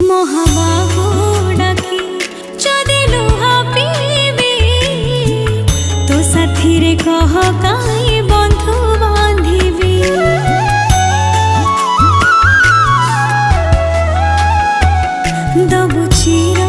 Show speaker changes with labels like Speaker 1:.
Speaker 1: মহাবাহু ডাকি যদি লুহা পিবি তো সাথীরে কহ কাই বন্ধু বাঁধিবি দবু চির